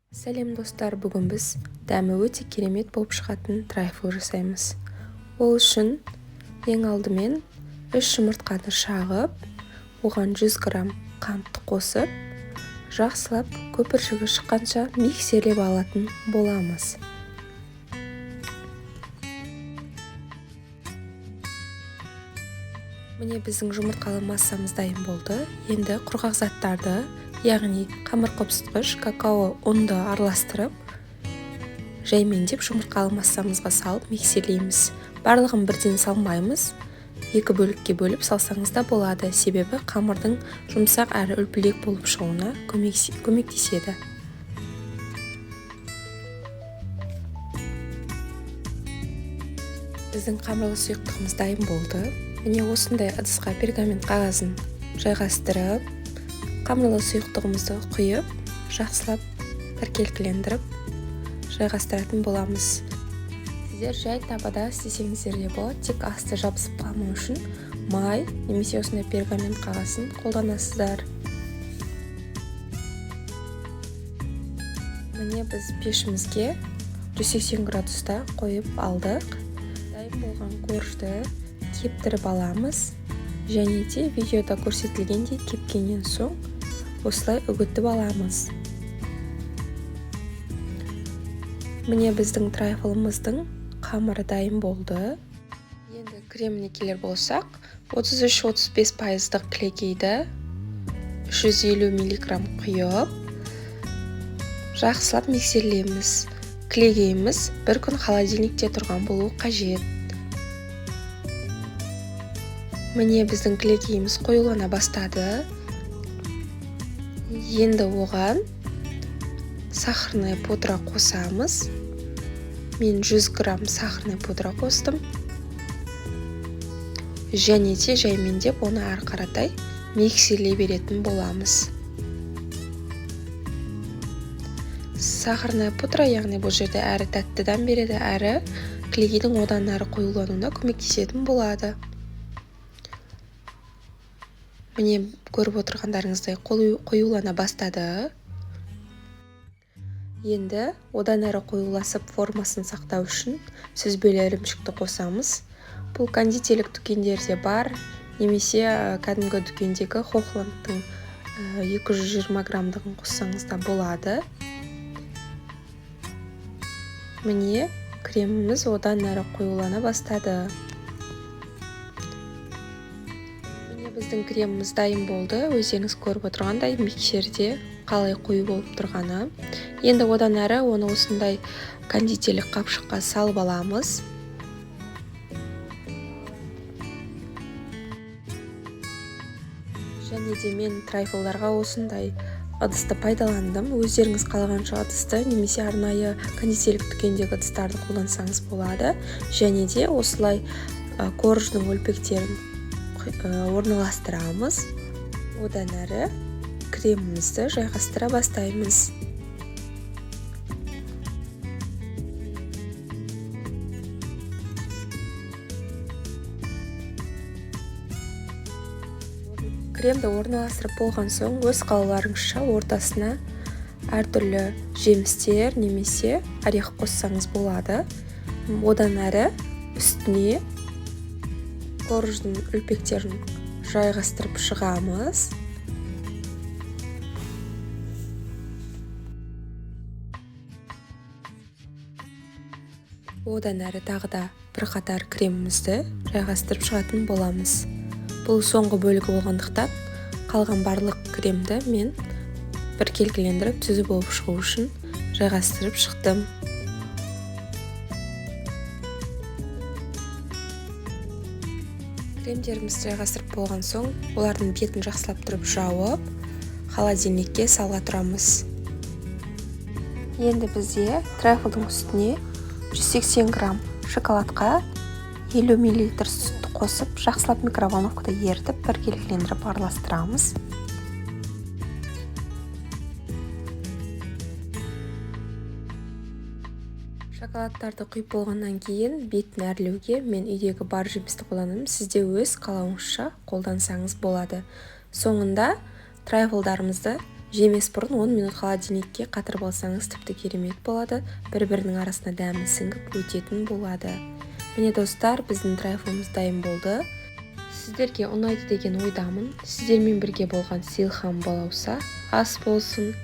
Сәлем достар, бүгін біз дәмі өте керемет болып шығатын трайфл жасаймыз. Ол үшін ең алдымен 3 жұмыртқаны шағып, оған 100 грамм қантты қосып, жақсылап көпіршігі шыққанша миксерлеп алатын боламыз. Міне біздің жұмыртқалы массамыз дайын болды. Енді құрғақ заттарды, яғни қамыр қопсытқыш, какао, ұнды араластырып, жаймендеп жұмыртқалы массамызға салып миксерлейміз. Барлығын бірден салмаймыз. 2 бөлікке бөліп салсаңыз да болады, себебі қамырдың жұмсақ әрі үлпілдек болып шығуына көмектеседі. Біздің қамырлы сұйықтығымыз дайын болды. Міне осындай ыдысқа пергамент қағазын жайғастырып, қамырлы сұйықтығымызды құйып, жақсылап іркелкілендіріп жайғастыратын боламыз. Сіздер жай табада істесеңіздер де болады, тек асты жабысып қалмау үшін май немесе осындай пергамент қағазын қолданасыздар. Міне біз пешімізге 180 градуста қойып алдық. Дайын болған коржды кептіріп аламыз, және де видеода көрсетілгендей кепкеннен соң осылай үгітіп аламыз. Міне біздің трайфлымыздың қамыры дайын болды. Енді креміне келер болсақ, 33-35% кілегейді 350 мг құйып, жақсылап миксерлейміз. Кілегейіміз 1 күн холодильникте тұрған болуы қажет. Міне біздің кілегейіміз қоюлана бастады. Енді оған сахарный пудра қосамыз. Мен 100 грамм сахарный пудра қостым. Және де жаймендеп оны ары қаратай миксерлей беретін боламыз. Сахарный пудра, яғни бұл жерде әрі тәттіден береді, әрі кілегейдің одан әрі қоюлануына көмектесетін болады. Міне көріп отырғандарыңыздай қоюлана бастады. Енді одан әрі қоюласып формасын сақтау үшін сүзбелі ірімшікті қосамыз. Бұл кондитерлік дүкендерде бар, немесе кәдімгі дүкендегі Хохландтың 220 граммдығын қоссаңыз да болады. Міне креміміз одан әрі қоюлана бастады. Біздің креміміз дайын болды. Өздеріңіз көріп отырғандай миксерде қалай қою болып тұрғаны. Енді одан әрі оны осындай кондитерлік қапшыққа салып аламыз. Және де мен трайфлдарға осындай ыдысты пайдаландым. Өздеріңіз қалағанша ыдысты немесе арнайы кондитерлік дүкендегі ыдыстарды қолдансаңыз болады. Және де осылай корждың үлпектерін орналастырамыз. Одан әрі кремімізді жайғастыра бастаймыз. Кремді орналастырып болған соң өз қалауларыңызша ортасына әртүрлі жемістер немесе орех қоссаңыз болады. Одан әрі үстіне корждың үлпектерін жайғастырып шығамыз. Одан әрі тағы да бірқатар кремімізді жайғастырып шығатын боламыз. Бұл соңғы бөлігі болғандықтан қалған барлық кремді мен біркелкілендіріп түзу болып шығу үшін жайғастырып шықтым. Кремдерімізді жайғастырып болған соң, олардың бетін жақсылап тұрып жауып, холодильникке салға тұрамыз. Енді бізде трайфлдың үстіне 180 грамм шоколадқа 50 мл сүтті қосып, жақсылап микроволновкада ерітіп, біркелкілендіріп араластырамыз. Шоколадтарды құйып болғаннан кейін бетін әрлеуге мен үйдегі бар жемісті қолданамын. Сізде өз қалауыңызша қолдансаңыз болады. Соңында трайфлдарымызды Жемес бұрын 10 минут холодильникке қатырып алсаңыз тіпті керемет болады. Бір-бірінің арасына дәмі сіңіп өтетін болады. Міне достар, біздің трайфлымыз дайын болды. Сіздерге ұнайды деген ойдамын. Сіздермен бірге болған Сейілхан балауса ас болсын.